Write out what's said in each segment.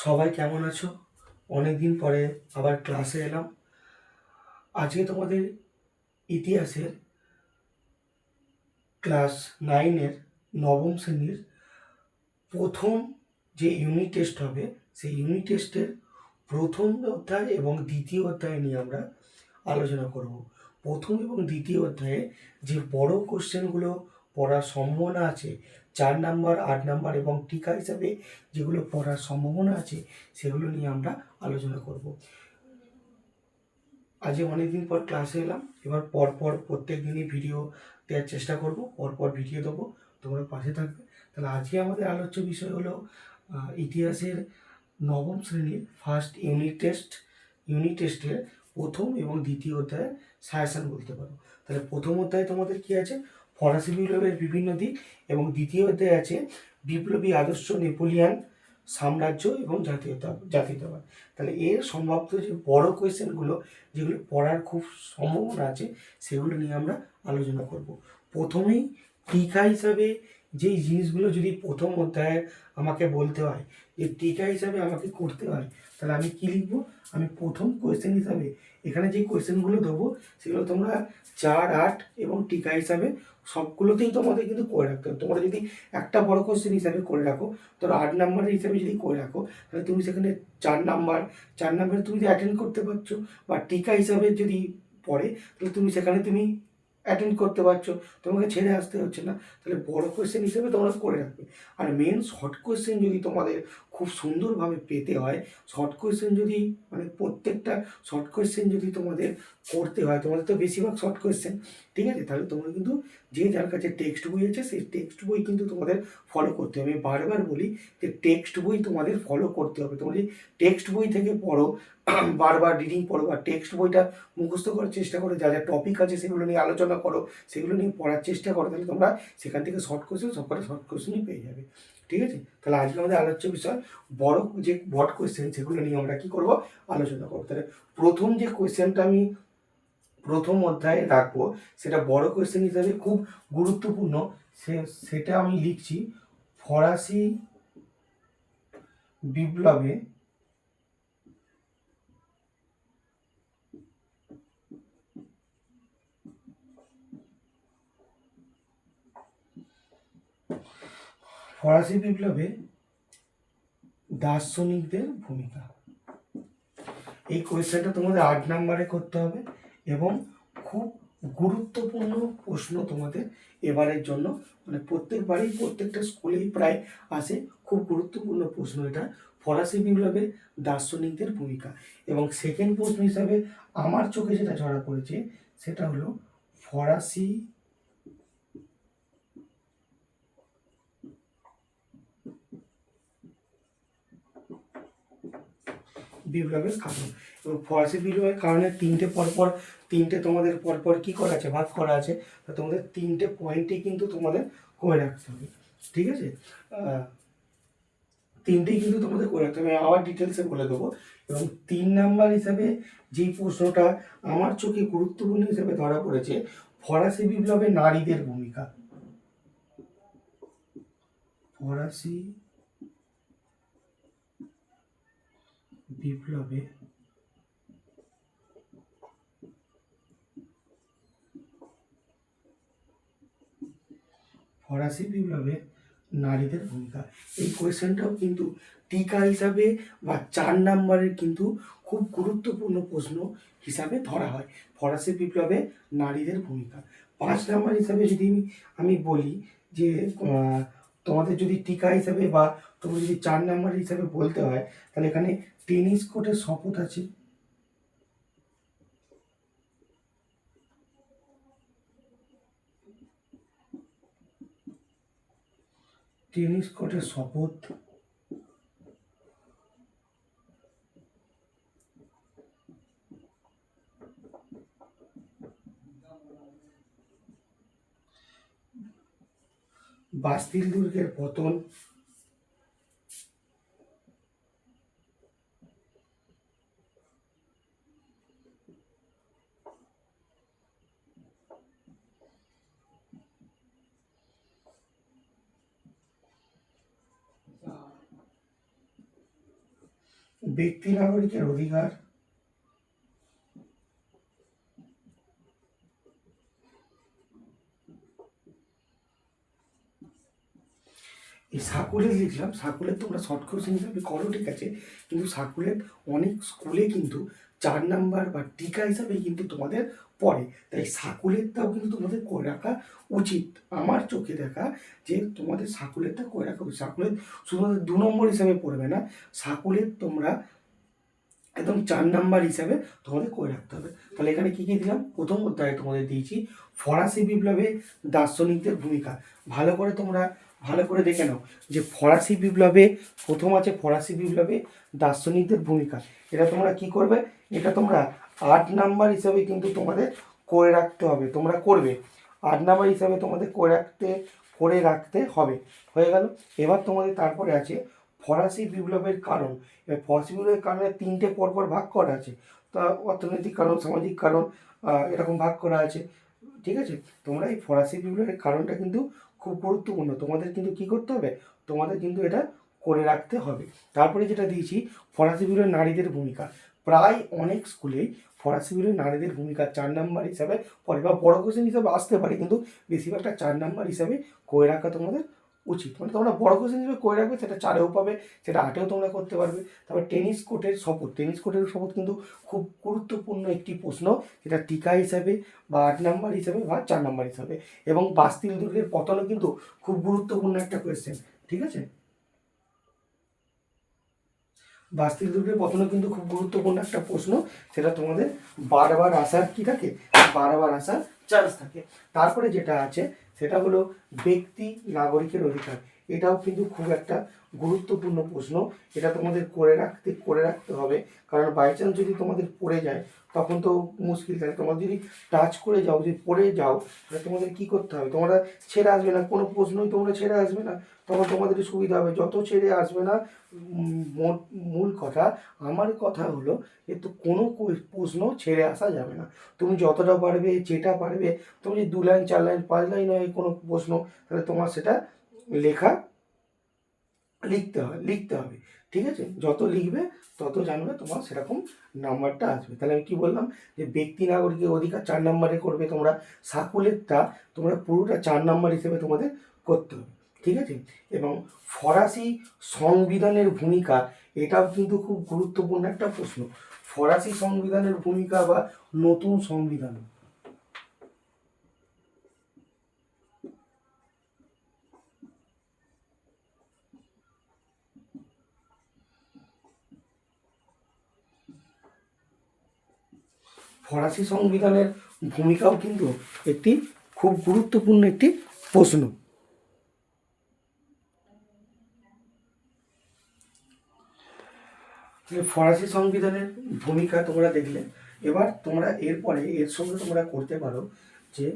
সবাই কেমন আছো? অনেকদিন পরে আবার ক্লাসে এলাম। আজকে তোমাদের ইতিহাসের ক্লাস 9-এর নবম শ্রেণীর প্রথম যে ইউনিট টেস্ট হবে সেই ইউনিট টেস্টের প্রথম অধ্যায় এবং দ্বিতীয় অধ্যায় নিয়ে আমরা আলোচনা করব। প্রথম এবং দ্বিতীয় অধ্যায়ে যে বড় কোশ্চেনগুলো পড়ার সম্ভাবনা আছে, 4 নাম্বার, 8 নাম্বার এবং টিকা হিসাবে যেগুলো পড়ার সম্ভাবনা আছে সেগুলো নিয়ে আমরা আলোচনা করব। আজকে অনেকদিন পর ক্লাসে এলাম। এবার পরপর প্রত্যেক দিনই ভিডিও দেওয়ার চেষ্টা করব, পরপর ভিডিও দেবো, তোমরা পাশে থাকবে। তাহলে আজকে আমাদের আলোচ্য বিষয় হলো ইতিহাসের নবম শ্রেণীর ফার্স্ট ইউনিট টেস্টের প্রথম এবং দ্বিতীয় অধ্যায়ের সাজেশন বলতে পারো। তাহলে প্রথম অধ্যায়ে তোমাদের কি আছে? ফরাসি বিপ্লবের বিভিন্ন দিক, এবং দ্বিতীয় অধ্যায়ে আছে বিপ্লবী আদর্শ, নেপোলিয়ান সাম্রাজ্য এবং জাতীয়তাবাদ। তাহলে এর সম্ভাব্য যে বড় কোয়েশ্চেনগুলো, যেগুলো পড়ার খুব সম্ভাবনা আছে, সেগুলো নিয়ে আমরা আলোচনা করব। প্রথমেই টিকা হিসাবে যেই জিনিসগুলো যদি প্রথম অধ্যায়ে আমাকে বলতে হয়, যে টিকা হিসাবে আমাকে করতে হয়, তাহলে আমি কি লিখব? আমি প্রথম কোয়েশ্চেন হিসাবে এখানে যে কোয়েশ্চেনগুলো দেবো সেগুলো তোমরা 4, 8 এবং টিকা হিসাবে সবগুলোতেই তোমাদের কিন্তু করে রাখতে হবে। তোমরা যদি একটা বড় কোয়েশ্চেন হিসাবে করে রাখো, ধরো 8 নাম্বারের হিসাবে যদি করে রাখো, তাহলে তুমি সেখানে 4 নাম্বার তুমি যদি অ্যাটেন্ড করতে পারছো, বা টিকা হিসাবে যদি পড়ে তাহলে তুমি সেখানে অ্যাটেন্ড করতে পারছো, তোমাকে ছেড়ে আসতে হচ্ছে না। তাহলে বড় কোয়েশ্চেন হিসেবে তোমরা করে রাখবে। আর মেন শর্ট কোয়েশ্চেন যদি তোমাদের খুব সুন্দরভাবে পেতে হয়, শর্ট কোয়েশ্চেন যদি মানে প্রত্যেকটা শর্ট কোয়েশ্চেন যদি তোমাদের করতে হয়, তোমাদের তো বেশিরভাগ শর্ট কোয়েশ্চেন, ঠিক আছে? তাহলে তোমরা কিন্তু যে যার কাছে টেক্সট বই আছে সেই টেক্সট বই কিন্তু তোমাদের ফলো করতে হবে। আমি বারবার বলি যে টেক্সট বই তোমাদের ফলো করতে হবে। তোমরা যদি টেক্সট বই থেকে পড়ো, বারবার রিডিং পড়ো, বা টেক্সট বইটা মুখস্থ করার চেষ্টা করো, যা যা টপিক আছে সেগুলো নিয়ে আলোচনা করো, সেগুলো নিয়ে পড়ার চেষ্টা করো, তাহলে তোমরা সেখান থেকে শর্ট কোয়েশ্চেন সবকটা শর্ট কোয়েশ্চেনই পেয়ে যাবে। ঠিক আছে? তাহলে আজকে আমাদের আলোচ্য বিষয় যে বড় কোয়েশ্চেন, সেগুলো নিয়ে আমরা কি করব? আলোচনা করবো। তাহলে প্রথম যে কোয়েশ্চেনটা আমি প্রথম অধ্যায়ে রাখবো, সেটা বড় কোয়েশ্চেন হিসাবে খুব গুরুত্বপূর্ণ। সেটা আমি লিখছি, ফরাসি বিপ্লবে দার্শনিকদের ভূমিকা। এই কোয়েশ্চেনটা তোমাদের 8 নাম্বারে করতে হবে, এবং খুব গুরুত্বপূর্ণ প্রশ্ন তোমাদের এবারের জন্য, মানে প্রত্যেকবারই প্রত্যেকটা স্কুলেই প্রায় আসে। খুব গুরুত্বপূর্ণ প্রশ্ন এটা, ফরাসি বিপ্লবে দার্শনিকদের ভূমিকা। এবং সেকেন্ড প্রশ্ন হিসাবে আমার চোখে যেটা ধরা পড়েছে সেটা হলো ফরাসি বিপ্লবের কারণ। এবং ফরাসি বিপ্লবের কারণে তিনটে তোমাদের পরপর কি করা আছে, ভাগ করা আছে। তো তোমাদের 3টে পয়েন্টই কিন্তু তোমাদের করে রাখতে হবে। ঠিক আছে? তিনটেই কিন্তু তোমাদের করে রাখতে হবে, আবার ডিটেলসে বলে দেবো। এবং 3 নাম্বার হিসাবে যেই প্রশ্নটা আমার চোখে গুরুত্বপূর্ণ হিসেবে ধরা পড়েছে, ফরাসি বিপ্লবে নারীদের ভূমিকা। ফরাসি বিপ্লবে নারীদের ভূমিকা। এই কোয়েশ্চেনটাও কিন্তু টিকা হিসাবে বা 4 নাম্বারের কিন্তু খুব গুরুত্বপূর্ণ প্রশ্ন হিসাবে ধরা হয়, ফরাসি বিপ্লবে নারীদের ভূমিকা। 5 নাম্বার হিসাবে যদি আমি বলি যে তোমাদের যদি টিকা হিসাবে বা তোমার যদি 4 নাম্বার হিসাবে বলতে হয়, তাহলে এখানে টেনিস কোর্টের শপথ আছে। টেনিস কোর্টের শপথ, বাস্তিল দুর্গের পতন, ব্যক্তি নাগরিকের অধিকার এই সার্কুলেট লিখলাম। সার্কুলেট তোমরা শর্ট কোশ্চেন হিসাবে করো, ঠিক আছে, কিন্তু সার্কুলেট অনেক স্কুলে কিন্তু 4 নাম্বার বা টিকা হিসাবে কিন্তু তোমাদের পড়ে, তাই সার্কুলেটটাও কিন্তু তোমাদের করে রাখা উচিত। আমার চোখে দেখা যে তোমাদের সার্কুলেটটা করে রাখা উচিত। সার্কুলেট শুধুমাত্র 2 নম্বর হিসাবে পড়বে না, সার্কুলেট তোমরা একদম 4 নাম্বার হিসাবে তোমাদের করে রাখতে হবে। তাহলে এখানে কী কী দিলাম? প্রথম অধ্যায়ে তোমাদের দিয়েছি ফরাসি বিপ্লবে দার্শনিকদের ভূমিকা। ভালো করে দেখে নাও যে ফরাসি বিপ্লবে প্রথম আছে ফরাসি বিপ্লবে দার্শনিকদের ভূমিকা। এটা তোমরা কি করবে? এটা তোমরা 8 নাম্বার হিসাবে কিন্তু তোমাদের করে রাখতে হবে, তোমরা করবে 8 নাম্বার হিসাবে তোমাদের করে রাখতে হবে। হয়ে গেল। এবার তোমাদের তারপরে আছে ফরাসি বিপ্লবের কারণ। এবার ফরাসি বিপ্লবের কারণে 3টে পরপর ভাগ করা আছে, তা অর্থনৈতিক কারণ, সামাজিক কারণ, এরকম ভাগ করা আছে, ঠিক আছে। তোমরা এই ফরাসি বিপ্লবের কারণটা কিন্তু খুব গুরুত্বপূর্ণ, তোমাদের কিন্তু কী করতে হবে? তোমাদের কিন্তু এটা করে রাখতে হবে। তারপরে যেটা দিয়েছি ফরাসি বিপ্লবের নারীদের ভূমিকা। প্রায় অনেক স্কুলেই ফরাসি বিপ্লবের নারীদের ভূমিকা 4 নাম্বার হিসাবে পড়ে, বা বড় কোশ্চেন হিসাবে আসতে পারে, কিন্তু বেশিরভাগটা 4 নাম্বার হিসাবে করে রাখা তোমাদের উচিত। মানে তোমরা বড় কোশ্চেন হিসেবে করে রাখবে, সেটা 4এও পাবে, সেটা 8এও তোমরা করতে পারবে। তারপর টেনিস কোর্টের শপথ কিন্তু খুব গুরুত্বপূর্ণ একটি প্রশ্ন, যেটা টিকা হিসাবে বা 8 নাম্বার হিসাবে বা 4 নাম্বার হিসাবে। এবং বাস্তিল দুর্গের পতনও কিন্তু খুব গুরুত্বপূর্ণ একটা কোয়েশ্চেন, ঠিক আছে। বাস্তিল দুর্গের পতনও কিন্তু খুব গুরুত্বপূর্ণ একটা প্রশ্ন, সেটা তোমাদের বারবার আসার কি থাকে, বারবার আসার চান্স থাকে। তারপরে যেটা আছে সেটা হলো ব্যক্তি নাগরিকের অধিকার। এটাও কিন্তু খুব একটা গুরুত্বপূর্ণ প্রশ্ন, এটা তোমাদের করে রাখতে হবে, কারণ বাই চান্স যদি তোমাদের পড়ে যায় তখন তো মুশকিল থাকে। তোমরা যদি টাচ করে যাও, যদি পড়ে যাও, তাহলে তোমাদের কী করতে হবে? তোমরা ছেড়ে আসবে না, কোনো প্রশ্নই তোমরা ছেড়ে আসবে না, তখন তোমাদের সুবিধা হবে। যত ছেড়ে আসবে না, মূল কথা, আমার কথা হলো যে তো কোনো প্রশ্ন ছেড়ে আসা যাবে না। তুমি যতটা পারবে, যেটা পারবে, তুমি যদি 2 লাইন 4 লাইন 5 লাইন হয় কোনো প্রশ্ন, তাহলে তোমার সেটা লিখতে হবে, ঠিক আছে। যত লিখবে তত জানবে তোমার সেরকম নাম্বারটা আসবে। তাহলে আমি কী বললাম যে ব্যক্তি নাগরিকের অধিকার 4 নাম্বারে করবে তোমরা, সার্কুলেটটা তোমরা পুরোটা 4 নাম্বার হিসেবে তোমাদের করতে হবে, ঠিক আছে। এবং ফরাসি সংবিধানের ভূমিকা, এটাও কিন্তু খুব গুরুত্বপূর্ণ একটা প্রশ্ন। ফরাসি সংবিধানের ভূমিকা বা নতুন সংবিধান। ফরাসি সংবিধানের ভূমিকাও কিন্তু একটি খুব গুরুত্বপূর্ণ একটি প্রশ্ন। ফরাসি সংবিধানের ভূমিকা তোমরা দেখলে, এবার তোমরা এরপরে এর সঙ্গে তোমরা করতে পারো যে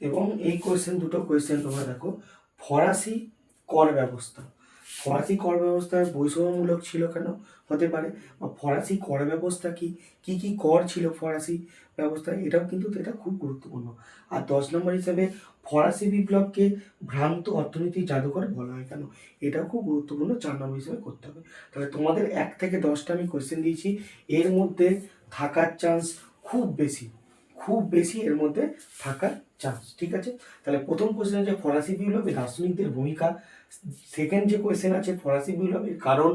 এবং এই দুটো কোয়েশ্চেন তোমরা দেখো। ফরাসি কর ব্যবস্থা, ফরাসি কর ব্যবস্থা বৈষম্যমূলক ছিল কেন হতে পারে, বা ফরাসি কর ব্যবস্থা কি কর ছিল ফরাসি ব্যবস্থায়, এটাও কিন্তু এটা খুব গুরুত্বপূর্ণ। আর 10 নম্বর হিসাবে ফরাসি বিপ্লবকে ভ্রান্ত অর্থনীতির জাদুঘর বলা হয় কেন, এটাও খুব গুরুত্বপূর্ণ, 4 নম্বর হিসাবে করতে হবে। তাহলে তোমাদের 1 থেকে 10টা আমি কোয়েশ্চেন দিয়েছি, এর মধ্যে থাকার চান্স খুব বেশি এর মধ্যে থাকার চান্স, ঠিক আছে। তাহলে প্রথম কোয়েশ্চেন আছে ফরাসি বিপ্লবে দার্শনিকদের ভূমিকা, সেকেন্ড যে কোয়েশ্চেন আছে ফরাসি বিপ্লবের কারণ,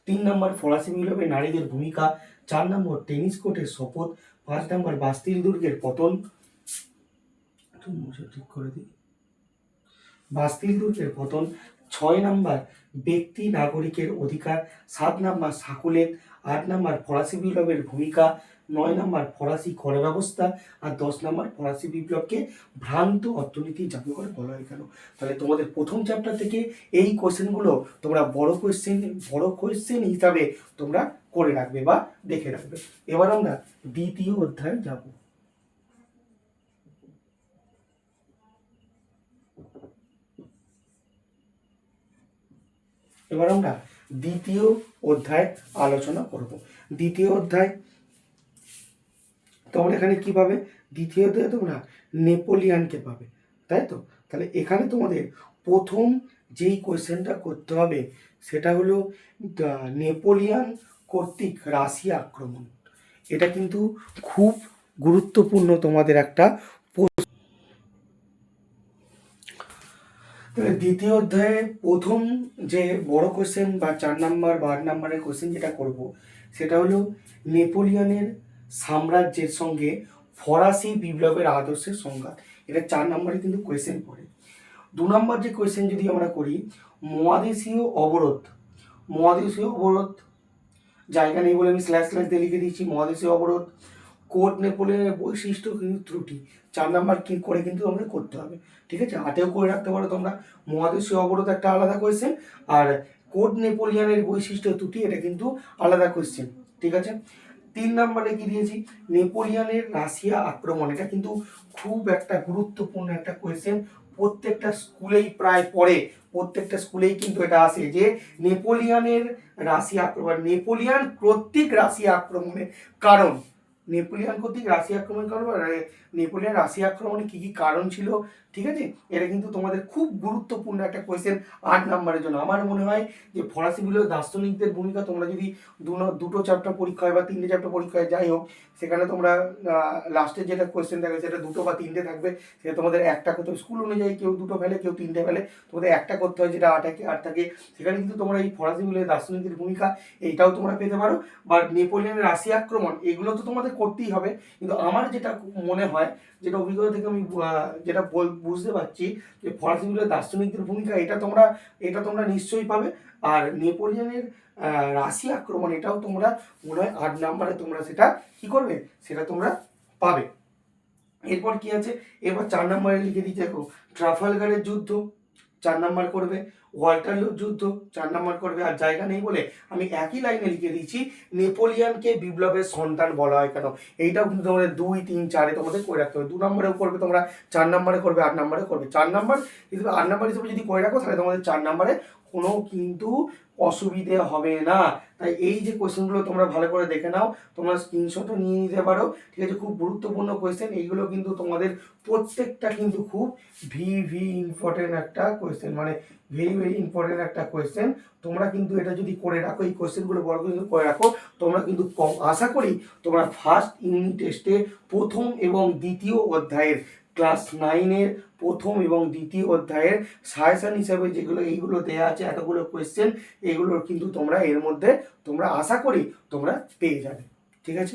3 নম্বর ফরাসি বিপ্লবে নারীদের ভূমিকা, 4 নম্বর টেনিস কোর্টের শপথ, 5 নম্বর বাস্তিল দুর্গের পতন, ঠিক করে দিই, বাস্তিল দুর্গের পতন, 6 নাম্বার ব্যক্তি নাগরিকের অধিকার, 7 নাম্বার সাকুলের, 8 নাম্বার ফরাসি বিপ্লবের ভূমিকা, 9 নাম্বার ফরাসি কর ব্যবস্থা, আর 10 নাম্বার ফরাসি বিপ্লবকে ভ্রান্ত অর্থনীতি জাদুঘর বলা হয় কেন। তাহলে তোমাদের প্রথম চ্যাপ্টার থেকে এই কোশ্চেনগুলো তোমরা বড় কোশ্চেন হিসাবে তোমরা করে রাখবে বা দেখে রাখবে। এবার আমরা দ্বিতীয় অধ্যায়ে যাব। এবার আমরা দ্বিতীয় অধ্যায় আলোচনা করব। দ্বিতীয় অধ্যায় তোমরা এখানে কি পাবে? দ্বিতীয় অধ্যায়ে তোমরা নেপোলিয়ানকে পাবে, তাই তো? তাহলে এখানে তোমাদের প্রথম যেই কোয়েশ্চেনটা করতে হবে সেটা হলো নেপোলিয়ান কর্তৃক রাশিয়া আক্রমণ। এটা কিন্তু খুব গুরুত্বপূর্ণ তোমাদের একটা। দ্বিতীয় অধ্যায়ে প্রথম যে বড় কোশ্চেন বা 4 নাম্বার বা 8 নাম্বারের কোশ্চেন যেটা করব সেটা হলো নেপোলিয়নের সাম্রাজ্যের সঙ্গে ফরাসি বিপ্লবের আদর্শের সংঘাত। এটা 4 নাম্বারে কিন্তু কোয়েশ্চেন পড়ে। 2 নাম্বার যে কোয়েশ্চেন যদি আমরা করি, মহাদেশীয় অবরোধ জায়গা নেই বলে আমি স্ল্যাশ দিয়ে লিখে দিয়েছি। মহাদেশীয় অবরোধ, কোড নেপোলিয়নের বৈশিষ্ট্য কিন্তু ত্রুটি, 4 নাম্বার কি করে কিন্তু আমরা করতে হবে, ঠিক আছে? 8এও করে রাখতে পারো তোমরা। মহাদেশীয় অবরোধ একটা আলাদা কোয়েশ্চেন, আর কোড নেপোলিয়নের বৈশিষ্ট্য ত্রুটি এটা কিন্তু আলাদা কোয়েশ্চেন, ঠিক আছে? 3 নাম্বারে কি দিয়েছি? নেপোলিয়নের রাশিয়া আক্রমণ। এটা কিন্তু খুব একটা গুরুত্বপূর্ণ একটা কোয়েশ্চেন, প্রত্যেকটা স্কুলেই প্রায় পড়ে, প্রত্যেকটা স্কুলেই কিন্তু এটা আসে যে নেপোলিয়নের রাশিয়া আক্রমণ, নেপোলিয়ন কর্তৃক রাশিয়া আক্রমণের কারণ, নেপোলিয়ন কর্তৃক রাশিয়া আক্রমণ কারণ, নেপোলিয়ন রাশিয়া আক্রমণে কী কী কারণ ছিল, ঠিক আছে? এটা কিন্তু তোমাদের খুব গুরুত্বপূর্ণ একটা কোয়েশ্চেন 8 নাম্বারের জন্য। আমার মনে হয় যে ফরাসি বিপ্লবের দার্শনিকদের ভূমিকা তোমরা যদি দুটো চ্যাপ্টার পরীক্ষা হয় বা 3টে চ্যাপ্টার পরীক্ষা হয়, যাই হোক, সেখানে তোমরা লাস্টের যেটা কোয়েশ্চেন থাকবে সেটা 2 বা 3টে থাকবে, সেটা তোমাদের একটা করতে হবে। স্কুল অনুযায়ী কেউ 2টো ফেলে, কেউ 3টে ফেলে, তোমাদের একটা করতে হয় যেটা 8 থাকে। সেখানে কিন্তু তোমরা এই ফরাসি বিপ্লবের দার্শনিকদের ভূমিকা এইটাও তোমরা পেতে পারো, বা নেপোলিয়নের রাশিয়া আক্রমণ, এগুলো তো তোমাদের করতেই হবে। কিন্তু আমার যেটা মনে হয়, যেটা অভিজ্ঞতা থেকে আমি যেটা বুঝতে পারছি, যে ফরাসি বিপ্লবের দার্শনিকদের ভূমিকা এটা তোমরা নিশ্চয়ই পাবে। আর নেপোলিয়নের রাশিয়া আক্রমণ এটাও তোমরা মনে হয় 8 নাম্বারে তোমরা সেটা কি করবে, সেটা তোমরা পাবে। এরপর কি আছে? এবার 4 নাম্বারে লিখে দিচ্ছি, দেখো, ট্রাফালগারের যুদ্ধ 4 নাম্বার করবে, ওয়াল্টারলুর যুদ্ধ 4 নাম্বার করবে। আর জায়গা নেই বলে আমি একই লাইনে লিখে দিচ্ছি, নেপোলিয়নকে বিপ্লবের সন্তান বলা হয় কেন। এইটাও কিন্তু তোমাদের 2, 3, 4-এ তোমাদের করে রাখতে হবে। 2 নাম্বারেও করবে তোমরা, 4 নাম্বারে করবে, 8 নাম্বারে করবে। 4 নাম্বার হিসেবে 8 নাম্বার হিসেবে যদি করে রাখো তাহলে তোমাদের 4 নাম্বারে কোনো কিন্তু অসুবিধে হবে না। তাই এই যে কোয়েশ্চেনগুলো তোমরা ভালো করে দেখে নাও, তোমরা স্ক্রিনশটও নিয়ে নিতে পারো, ঠিক আছে? খুব গুরুত্বপূর্ণ কোয়েশ্চেন এইগুলো, কিন্তু তোমাদের প্রত্যেকটা কিন্তু খুব ইম্পর্টেন্ট একটা কোয়েশ্চেন, মানে ভেরি ইম্পর্টেন্ট একটা কোয়েশ্চেন। তোমরা কিন্তু এটা যদি করে রাখো, এই কোয়েশ্চেনগুলো বড় করে রাখো, তোমরা কিন্তু আশা করি তোমরা ফার্স্ট ইউনিট টেস্টে প্রথম এবং দ্বিতীয় অধ্যায়ের ক্লাস 9-এর প্রথম এবং দ্বিতীয় অধ্যায়ের সাজেশন হিসাবে যেগুলো এইগুলো দেওয়া আছে, এতগুলো কোয়েশ্চেন, এগুলো কিন্তু তোমরা এর মধ্যে তোমরা আশা করি তোমরা পেয়ে যাবে, ঠিক আছে?